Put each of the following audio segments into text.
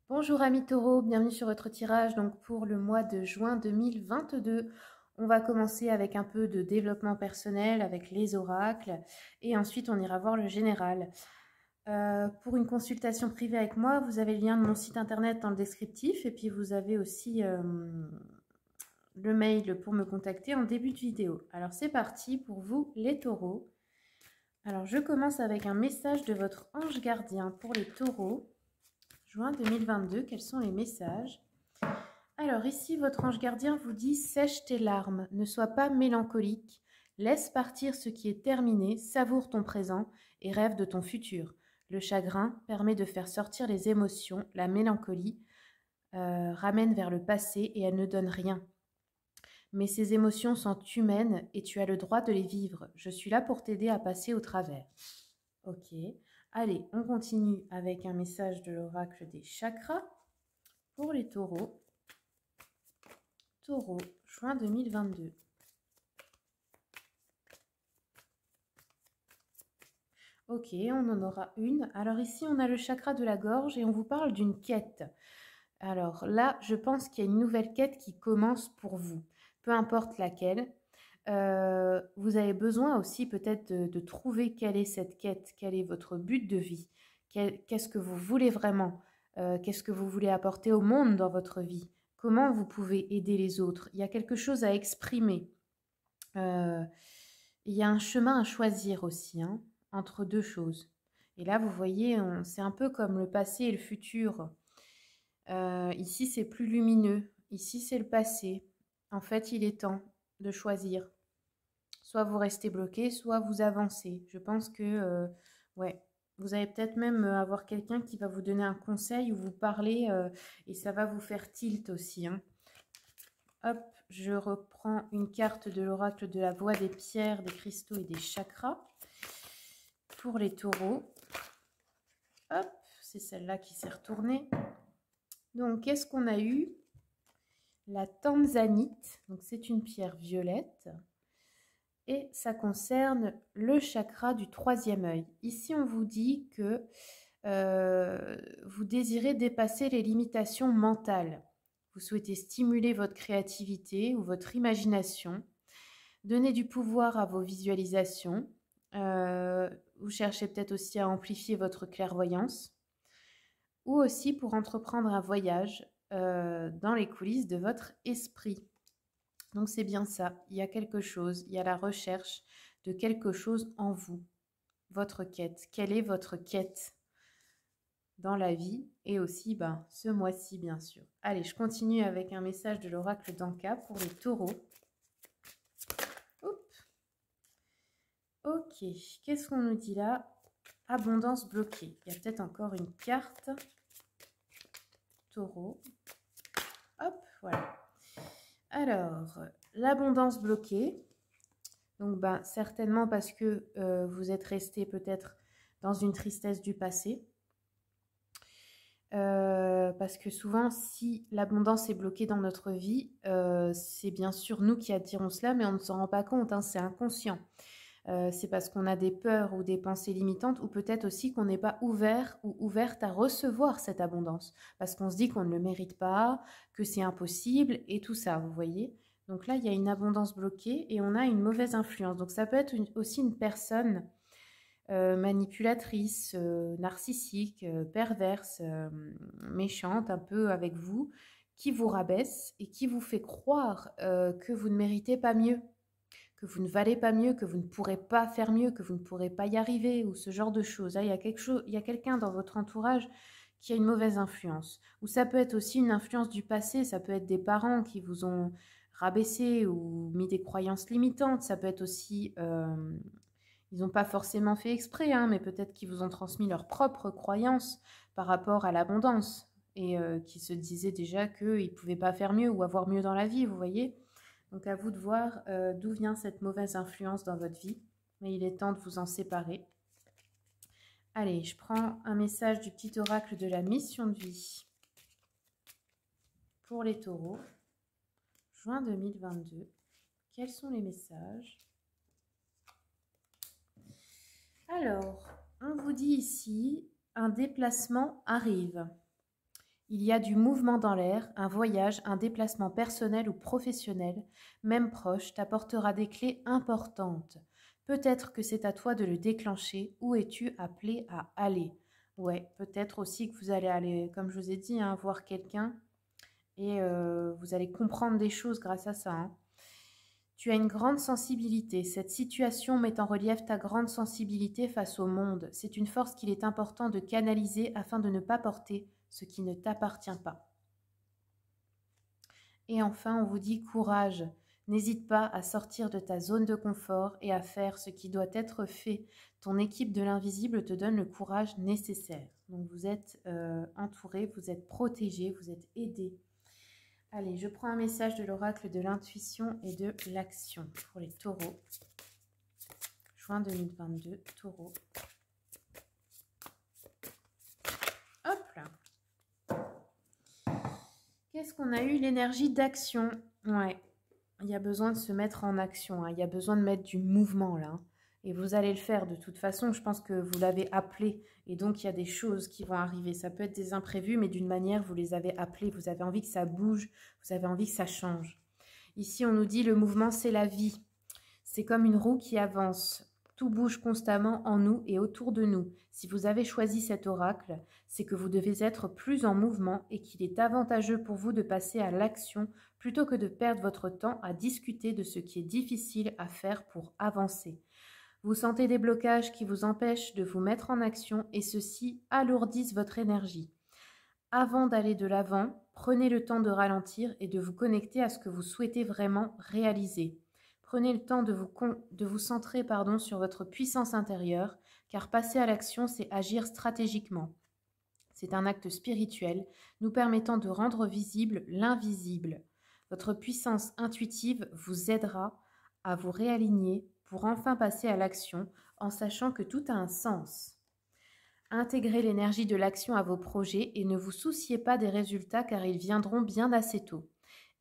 Bonjour amis taureaux, bienvenue sur votre tirage donc pour le mois de juin 2022. On va commencer avec un peu de développement personnel avec les oracles et ensuite on ira voir le général. Pour une consultation privée avec moi, vous avez le lien de mon site internet dans le descriptif et puis vous avez aussi le mail pour me contacter en début de vidéo. Alors c'est parti pour vous les taureaux. Alors je commence avec un message de votre ange gardien pour les taureaux. Juin 2022, quels sont les messages? Alors ici, votre ange gardien vous dit « Sèche tes larmes, ne sois pas mélancolique, laisse partir ce qui est terminé, savoure ton présent et rêve de ton futur. Le chagrin permet de faire sortir les émotions, la mélancolie ramène vers le passé et elle ne donne rien. Mais ces émotions sont humaines et tu as le droit de les vivre. Je suis là pour t'aider à passer au travers. » Ok. Allez, on continue avec un message de l'oracle des chakras pour les taureaux. Taureau, juin 2022. Ok, on en aura une. Alors ici, on a le chakra de la gorge et on vous parle d'une quête. Alors là, je pense qu'il y a une nouvelle quête qui commence pour vous, peu importe laquelle. Vous avez besoin aussi peut-être de trouver quelle est cette quête, quel est votre but de vie, qu'est-ce que vous voulez vraiment, qu'est-ce que vous voulez apporter au monde dans votre vie, comment vous pouvez aider les autres. Il y a quelque chose à exprimer. Il y a un chemin à choisir aussi, hein, entre deux choses. Et là, vous voyez, c'est un peu comme le passé et le futur. Ici, c'est plus lumineux. Ici, c'est le passé. En fait, il est temps de choisir. Soit vous restez bloqué, soit vous avancez. Je pense que, ouais, vous allez peut-être même avoir quelqu'un qui va vous donner un conseil ou vous parler et ça va vous faire tilt aussi, hein. Hop, je reprends une carte de l'oracle de la voie des pierres, des cristaux et des chakras pour les taureaux. Hop, c'est celle-là qui s'est retournée. Donc, qu'est-ce qu'on a eu? La tanzanite, donc c'est une pierre violette. Et ça concerne le chakra du troisième œil. Ici, on vous dit que vous désirez dépasser les limitations mentales. Vous souhaitez stimuler votre créativité ou votre imagination, donner du pouvoir à vos visualisations. Vous cherchez peut-être aussi à amplifier votre clairvoyance ou aussi pour entreprendre un voyage dans les coulisses de votre esprit. Donc c'est bien ça, il y a quelque chose, il y a la recherche de quelque chose en vous, votre quête. Quelle est votre quête dans la vie et aussi ce mois-ci bien sûr. Allez, je continue avec un message de l'oracle d'Anka pour les taureaux. Oups. Ok, qu'est-ce qu'on nous dit là? Abondance bloquée. Il y a peut-être encore une carte. Taureau. Hop, voilà. Alors, l'abondance bloquée. Donc, certainement parce que vous êtes resté peut-être dans une tristesse du passé. Parce que souvent, si l'abondance est bloquée dans notre vie, c'est bien sûr nous qui attirons cela, mais on ne s'en rend pas compte, hein, c'est inconscient. C'est parce qu'on a des peurs ou des pensées limitantes, ou peut-être aussi qu'on n'est pas ouvert ou ouverte à recevoir cette abondance, parce qu'on se dit qu'on ne le mérite pas, que c'est impossible, et tout ça, vous voyez. Donc là, il y a une abondance bloquée et on a une mauvaise influence. Donc ça peut être aussi une personne manipulatrice, narcissique, perverse, méchante un peu avec vous, qui vous rabaisse et qui vous fait croire que vous ne méritez pas mieux, que vous ne valez pas mieux, que vous ne pourrez pas faire mieux, que vous ne pourrez pas y arriver, ou ce genre de choses. Là, il y a quelqu'un dans votre entourage qui a une mauvaise influence. Ou ça peut être aussi une influence du passé, ça peut être des parents qui vous ont rabaissé ou mis des croyances limitantes, ça peut être aussi ils n'ont pas forcément fait exprès, hein, mais peut-être qu'ils vous ont transmis leurs propres croyances par rapport à l'abondance et qui se disaient déjà qu'ils ne pouvaient pas faire mieux ou avoir mieux dans la vie, vous voyez. Donc à vous de voir d'où vient cette mauvaise influence dans votre vie, mais il est temps de vous en séparer. Allez, je prends un message du petit oracle de la mission de vie pour les taureaux, juin 2022. Quels sont les messages? Alors, on vous dit ici, un déplacement arrive. Il y a du mouvement dans l'air, un voyage, un déplacement personnel ou professionnel, même proche, t'apportera des clés importantes. Peut-être que c'est à toi de le déclencher. Où es-tu appelé à aller? Ouais, peut-être aussi que vous allez aller, comme je vous ai dit, hein, voir quelqu'un et vous allez comprendre des choses grâce à ça, hein. Tu as une grande sensibilité. Cette situation met en relief ta grande sensibilité face au monde. C'est une force qu'il est important de canaliser afin de ne pas porter ce qui ne t'appartient pas. Et enfin, on vous dit courage. N'hésite pas à sortir de ta zone de confort et à faire ce qui doit être fait. Ton équipe de l'invisible te donne le courage nécessaire. Donc vous êtes entouré, vous êtes protégé, vous êtes aidé. Allez, je prends un message de l'oracle de l'intuition et de l'action pour les taureaux. Juin 2022, taureau. Hop là. Qu'est-ce qu'on a eu? L'énergie d'action. Ouais, il y a besoin de se mettre en action, hein. Il y a besoin de mettre du mouvement là. Et vous allez le faire de toute façon. Je pense que vous l'avez appelé. Et donc, il y a des choses qui vont arriver. Ça peut être des imprévus, mais d'une manière, vous les avez appelés. Vous avez envie que ça bouge. Vous avez envie que ça change. Ici, on nous dit le mouvement, c'est la vie. C'est comme une roue qui avance. Tout bouge constamment en nous et autour de nous. Si vous avez choisi cet oracle, c'est que vous devez être plus en mouvement et qu'il est avantageux pour vous de passer à l'action plutôt que de perdre votre temps à discuter de ce qui est difficile à faire pour avancer. Vous sentez des blocages qui vous empêchent de vous mettre en action et ceux-ci alourdissent votre énergie. Avant d'aller de l'avant, prenez le temps de ralentir et de vous connecter à ce que vous souhaitez vraiment réaliser. Prenez le temps de vous centrer sur votre puissance intérieure, car passer à l'action, c'est agir stratégiquement. C'est un acte spirituel nous permettant de rendre visible l'invisible. Votre puissance intuitive vous aidera à vous réaligner pour enfin passer à l'action en sachant que tout a un sens. Intégrez l'énergie de l'action à vos projets et ne vous souciez pas des résultats car ils viendront bien assez tôt.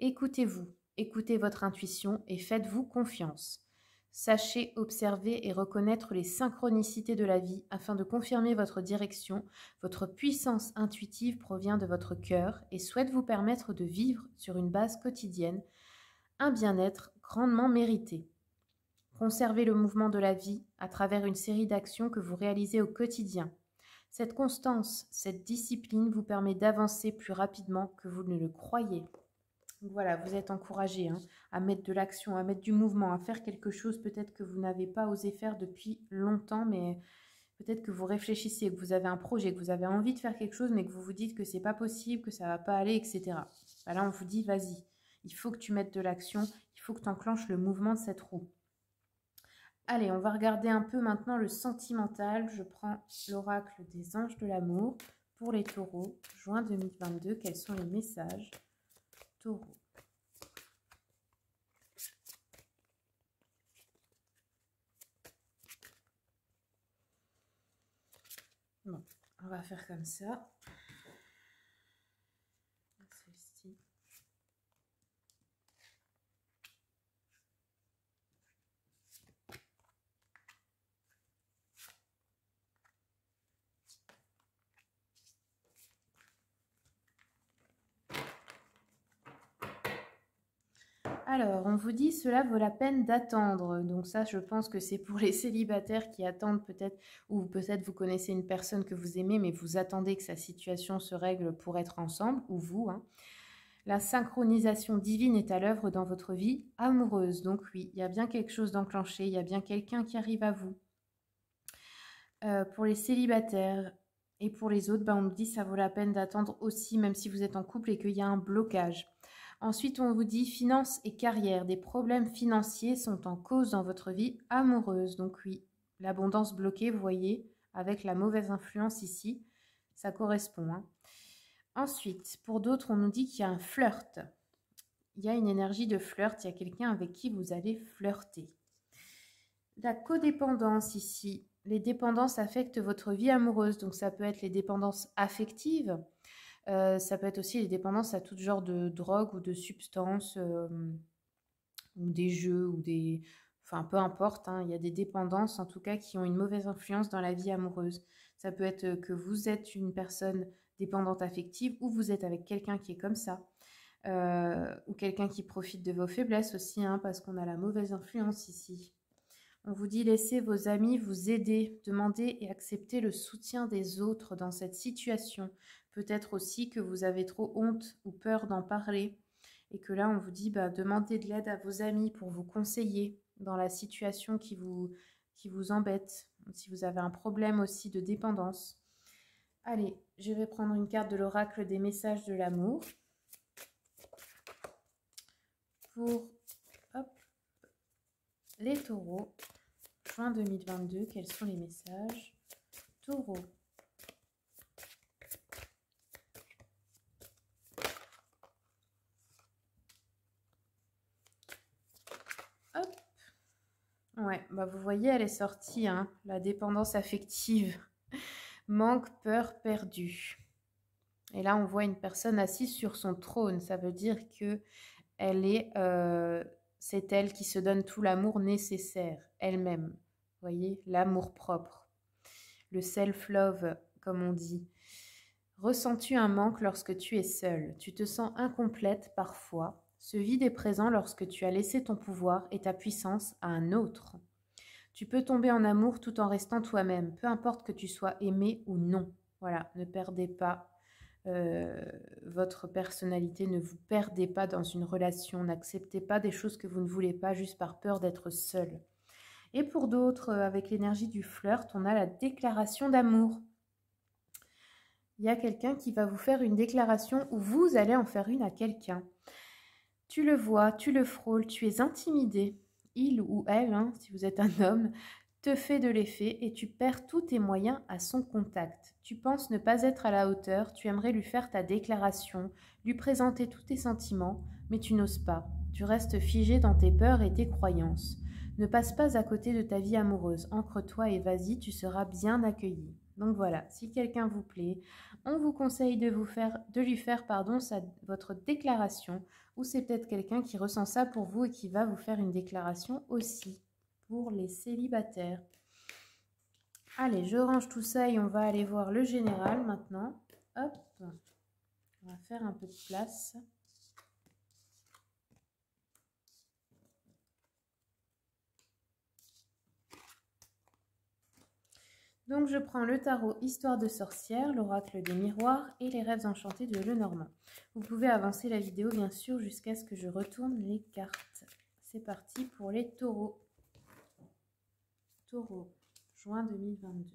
Écoutez-vous, écoutez votre intuition et faites-vous confiance. Sachez observer et reconnaître les synchronicités de la vie afin de confirmer votre direction. Votre puissance intuitive provient de votre cœur et souhaite vous permettre de vivre sur une base quotidienne un bien-être grandement mérité. Conservez le mouvement de la vie à travers une série d'actions que vous réalisez au quotidien. Cette constance, cette discipline vous permet d'avancer plus rapidement que vous ne le croyez. Donc voilà, vous êtes encouragé à mettre de l'action, à mettre du mouvement, à faire quelque chose peut-être que vous n'avez pas osé faire depuis longtemps, mais peut-être que vous réfléchissez, que vous avez un projet, que vous avez envie de faire quelque chose, mais que vous vous dites que c'est pas possible, que ça va pas aller, etc. Là, on vous dit, vas-y, il faut que tu mettes de l'action, il faut que tu enclenches le mouvement de cette roue. Allez, on va regarder un peu maintenant le sentimental. Je prends l'oracle des anges de l'amour pour les taureaux, juin 2022. Quels sont les messages taureaux? Bon, on va faire comme ça. Celle-ci. Alors, on vous dit cela vaut la peine d'attendre. Donc ça, je pense que c'est pour les célibataires qui attendent peut-être, ou peut-être vous connaissez une personne que vous aimez, mais vous attendez que sa situation se règle pour être ensemble, ou vous. La synchronisation divine est à l'œuvre dans votre vie amoureuse. Donc oui, il y a bien quelque chose d'enclenché, il y a bien quelqu'un qui arrive à vous. Pour les célibataires et pour les autres, on nous dit ça vaut la peine d'attendre aussi, même si vous êtes en couple et qu'il y a un blocage. Ensuite, on vous dit finances et carrière. Des problèmes financiers sont en cause dans votre vie amoureuse. Donc oui, l'abondance bloquée, vous voyez, avec la mauvaise influence ici, ça correspond. Ensuite, pour d'autres, on nous dit qu'il y a un flirt. Il y a une énergie de flirt, il y a quelqu'un avec qui vous allez flirter. La codépendance ici. Les dépendances affectent votre vie amoureuse. Donc ça peut être les dépendances affectives. Ça peut être aussi les dépendances à tout genre de drogue ou de substances ou des jeux ou des... Enfin, peu importe, il y a des dépendances en tout cas qui ont une mauvaise influence dans la vie amoureuse. Ça peut être que vous êtes une personne dépendante affective ou vous êtes avec quelqu'un qui est comme ça. Ou quelqu'un qui profite de vos faiblesses aussi, hein, parce qu'on a la mauvaise influence ici. On vous dit laissez vos amis vous aider, demandez et acceptez le soutien des autres dans cette situation. Peut-être aussi que vous avez trop honte ou peur d'en parler et que là on vous dit demandez de l'aide à vos amis pour vous conseiller dans la situation qui vous embête, si vous avez un problème aussi de dépendance. Allez, je vais prendre une carte de l'oracle des messages de l'amour pour les taureaux. Juin 2022, quels sont les messages? Taureau. Hop. Ouais, vous voyez, elle est sortie, hein, la dépendance affective. Manque, peur, perdu. Et là, on voit une personne assise sur son trône. Ça veut dire que c'est elle qui se donne tout l'amour nécessaire, elle-même. Vous voyez, l'amour propre. Le self-love, comme on dit. Ressens-tu un manque lorsque tu es seule? Tu te sens incomplète parfois. Ce vide est présent lorsque tu as laissé ton pouvoir et ta puissance à un autre. Tu peux tomber en amour tout en restant toi-même, peu importe que tu sois aimé ou non. Voilà, ne perdez pas votre personnalité, ne vous perdez pas dans une relation, n'acceptez pas des choses que vous ne voulez pas juste par peur d'être seul. Et pour d'autres, avec l'énergie du flirt, on a la déclaration d'amour. Il y a quelqu'un qui va vous faire une déclaration ou vous allez en faire une à quelqu'un. Tu le vois, tu le frôles, tu es intimidé. Il ou elle, hein, si vous êtes un homme, te fait de l'effet et tu perds tous tes moyens à son contact. Tu penses ne pas être à la hauteur, tu aimerais lui faire ta déclaration, lui présenter tous tes sentiments, mais tu n'oses pas. Tu restes figé dans tes peurs et tes croyances. Ne passe pas à côté de ta vie amoureuse. Ancre-toi et vas-y, tu seras bien accueilli. Donc voilà, si quelqu'un vous plaît, on vous conseille de lui faire votre déclaration, ou c'est peut-être quelqu'un qui ressent ça pour vous et qui va vous faire une déclaration aussi pour les célibataires. Allez, je range tout ça et on va aller voir le général maintenant. Hop, on va faire un peu de place. Donc je prends le tarot Histoire de sorcière, l'oracle des miroirs et les rêves enchantés de Lenormand. Vous pouvez avancer la vidéo bien sûr jusqu'à ce que je retourne les cartes. C'est parti pour les taureaux. Taureau, juin 2022.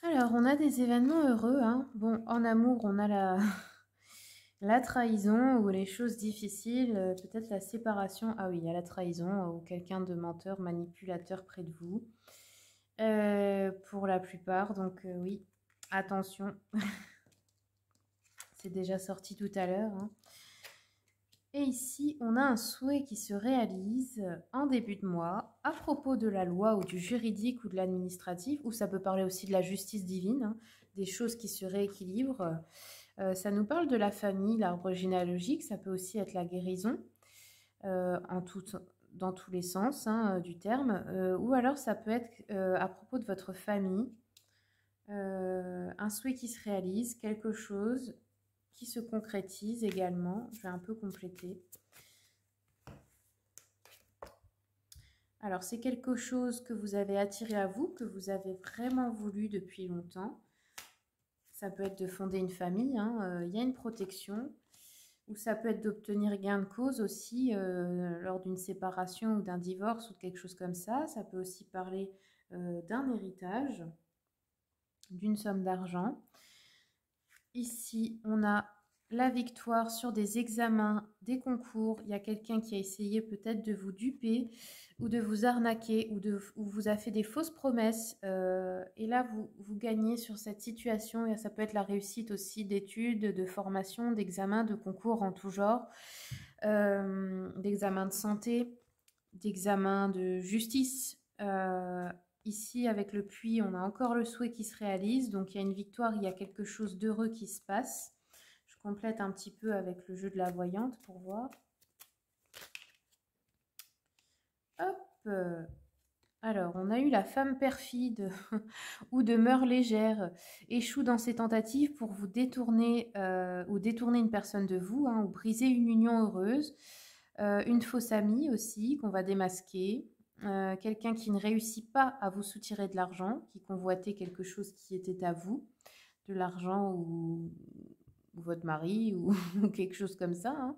Alors, on a des événements heureux, hein. Bon, en amour, on a la trahison ou les choses difficiles, peut-être la séparation. Ah oui, il y a la trahison ou quelqu'un de menteur, manipulateur près de vous. Pour la plupart, donc oui, attention. C'est déjà sorti tout à l'heure, hein. Et ici, on a un souhait qui se réalise en début de mois à propos de la loi ou du juridique ou de l'administratif, ou ça peut parler aussi de la justice divine, hein, des choses qui se rééquilibrent. Ça nous parle de la famille, l'arbre généalogique, ça peut aussi être la guérison, dans tous les sens, hein, du terme, ou alors ça peut être à propos de votre famille, Un souhait qui se réalise, quelque chose qui se concrétise également. Je vais un peu compléter. Alors, c'est quelque chose que vous avez attiré à vous, que vous avez vraiment voulu depuis longtemps. Ça peut être de fonder une famille, hein, y a une protection. Ou ça peut être d'obtenir gain de cause aussi lors d'une séparation ou d'un divorce ou de quelque chose comme ça. Ça peut aussi parler d'un héritage, d'une somme d'argent. Ici, on a la victoire sur des examens, des concours. Il y a quelqu'un qui a essayé peut-être de vous duper ou de vous arnaquer ou vous a fait des fausses promesses. Et là, vous gagnez sur cette situation. Et ça peut être la réussite aussi d'études, de formation, d'examens, de concours en tout genre, d'examens de santé, d'examens de justice. Ici, avec le puits, on a encore le souhait qui se réalise. Donc, il y a une victoire, il y a quelque chose d'heureux qui se passe. Je complète un petit peu avec le jeu de la voyante pour voir. Hop. Alors, on a eu la femme perfide ou demeure légère, échoue dans ses tentatives pour vous détourner ou détourner une personne de vous, hein, ou briser une union heureuse. Une fausse amie aussi qu'on va démasquer. Quelqu'un qui ne réussit pas à vous soutirer de l'argent, qui convoitait quelque chose qui était à vous, de l'argent ou votre mari ou quelque chose comme ça. Hein.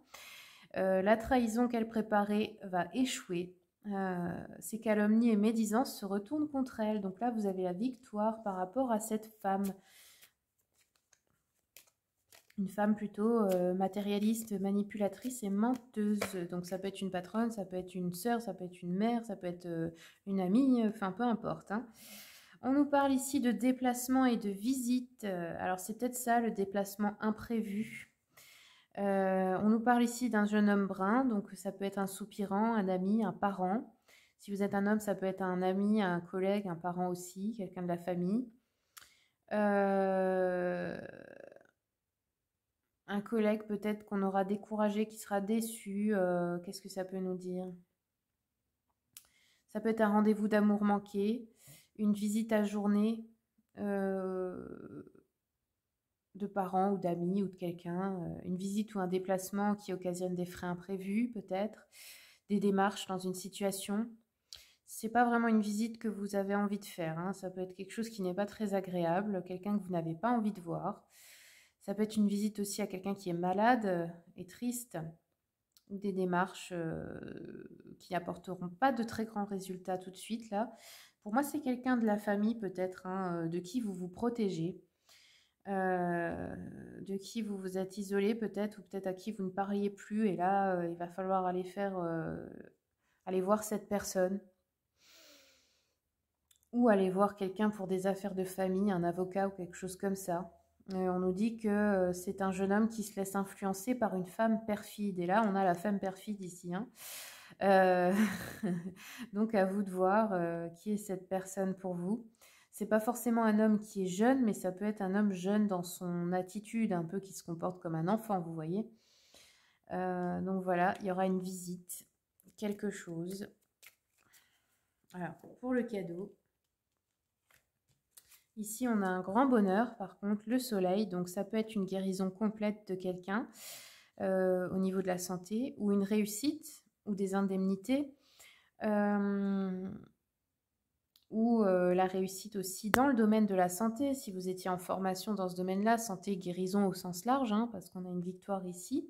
La trahison qu'elle préparait va échouer. Ses calomnies et médisances se retournent contre elle. Donc là, vous avez la victoire par rapport à cette femme. Une femme plutôt matérialiste, manipulatrice et menteuse. Donc ça peut être une patronne, ça peut être une sœur, ça peut être une mère, ça peut être une amie, enfin peu importe. Hein. On nous parle ici de déplacement et de visite. Alors c'est peut-être ça, le déplacement imprévu. On nous parle ici d'un jeune homme brun, donc ça peut être un soupirant, un ami, un parent. Si vous êtes un homme, ça peut être un ami, un collègue, un parent aussi, quelqu'un de la famille. Un collègue peut-être qu'on aura découragé, qui sera déçu. Qu'est-ce que ça peut nous dire? Ça peut être un rendez-vous d'amour manqué, une visite à journée de parents ou d'amis ou de quelqu'un, une visite ou un déplacement qui occasionne des frais imprévus peut-être, des démarches dans une situation. C'est pas vraiment une visite que vous avez envie de faire, hein. Ça peut être quelque chose qui n'est pas très agréable, quelqu'un que vous n'avez pas envie de voir. Ça peut être une visite aussi à quelqu'un qui est malade et triste, ou des démarches qui n'apporteront pas de très grands résultats tout de suite là. Pour moi, c'est quelqu'un de la famille peut-être, hein, de qui vous vous protégez, de qui vous vous êtes isolé peut-être, ou peut-être à qui vous ne parliez plus. Et là, il va falloir aller voir cette personne. Ou aller voir quelqu'un pour des affaires de famille, un avocat ou quelque chose comme ça. On nous dit que c'est un jeune homme qui se laisse influencer par une femme perfide. Et là, on a la femme perfide ici. Hein. Donc, à vous de voir qui est cette personne pour vous. C'est pas forcément un homme qui est jeune, mais ça peut être un homme jeune dans son attitude, un peu qui se comporte comme un enfant, vous voyez. Donc voilà, il y aura une visite, quelque chose. Alors, pour le cadeau, ici, on a un grand bonheur, par contre, le soleil. Donc, ça peut être une guérison complète de quelqu'un au niveau de la santé, ou une réussite, ou des indemnités, ou la réussite aussi dans le domaine de la santé. Si vous étiez en formation dans ce domaine-là, santé, guérison au sens large, hein, parce qu'on a une victoire ici.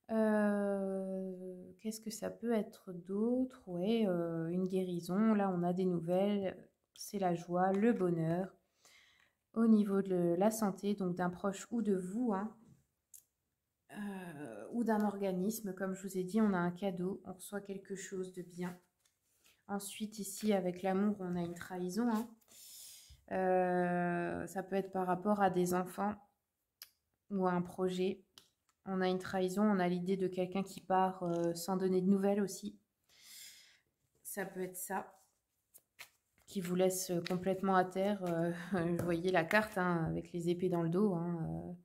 Qu'est-ce que ça peut être d'autre? Ouais, une guérison. Là, on a des nouvelles. C'est la joie, le bonheur au niveau de la santé, donc d'un proche ou de vous, hein, ou d'un organisme. Comme je vous ai dit, on a un cadeau, on reçoit quelque chose de bien. Ensuite, ici, avec l'amour, on a une trahison. Hein. Ça peut être par rapport à des enfants ou à un projet. On a une trahison, on a l'idée de quelqu'un qui part sans donner de nouvelles aussi. Ça peut être ça, qui vous laisse complètement à terre. Vous voyez la carte, hein, avec les épées dans le dos. Hein,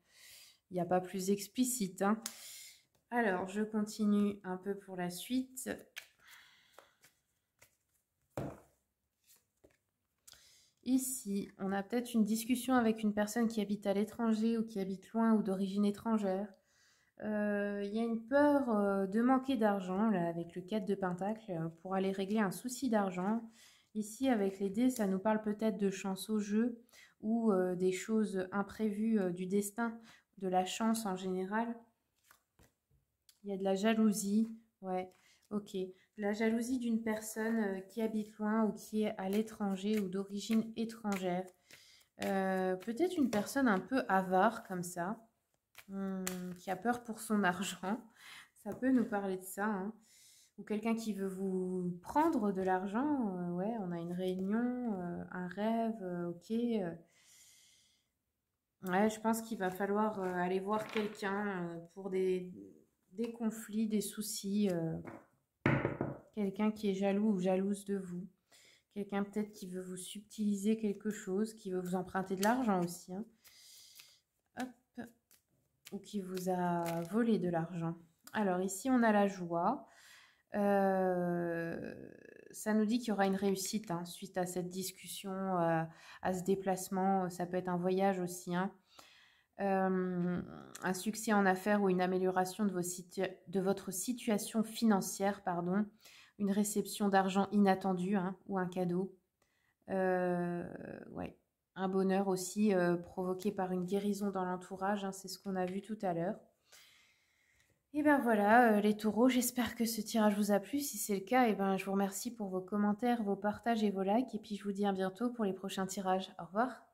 il n'y a pas plus explicite. Hein. Alors, je continue un peu pour la suite. Ici, on a peut-être une discussion avec une personne qui habite à l'étranger ou qui habite loin ou d'origine étrangère. Il y a une peur de manquer d'argent, là, avec le 4 de Pentacle, pour aller régler un souci d'argent. Ici, avec les dés, ça nous parle peut-être de chance au jeu ou des choses imprévues du destin, de la chance en général. Il y a de la jalousie, ouais, ok. La jalousie d'une personne qui habite loin ou qui est à l'étranger ou d'origine étrangère. Peut-être une personne un peu avare comme ça, qui a peur pour son argent. Ça peut nous parler de ça, hein. Ou quelqu'un qui veut vous prendre de l'argent. Ouais, on a une réunion, un rêve, ok. Ouais, je pense qu'il va falloir aller voir quelqu'un pour des conflits, des soucis. Quelqu'un qui est jaloux ou jalouse de vous. Quelqu'un peut-être qui veut vous subtiliser quelque chose, qui veut vous emprunter de l'argent aussi, hein. Hop. Ou qui vous a volé de l'argent. Alors ici, on a la joie. Ça nous dit qu'il y aura une réussite, hein, suite à cette discussion, à ce déplacement. Ça peut être un voyage aussi, hein. Un succès en affaires ou une amélioration de votre situation financière, pardon. Une réception d'argent inattendue, hein, ou un cadeau. Ouais. Un bonheur aussi provoqué par une guérison dans l'entourage, hein, c'est ce qu'on a vu tout à l'heure. Et ben voilà, les taureaux, j'espère que ce tirage vous a plu. Si c'est le cas, et ben, je vous remercie pour vos commentaires, vos partages et vos likes. Et puis je vous dis à bientôt pour les prochains tirages. Au revoir.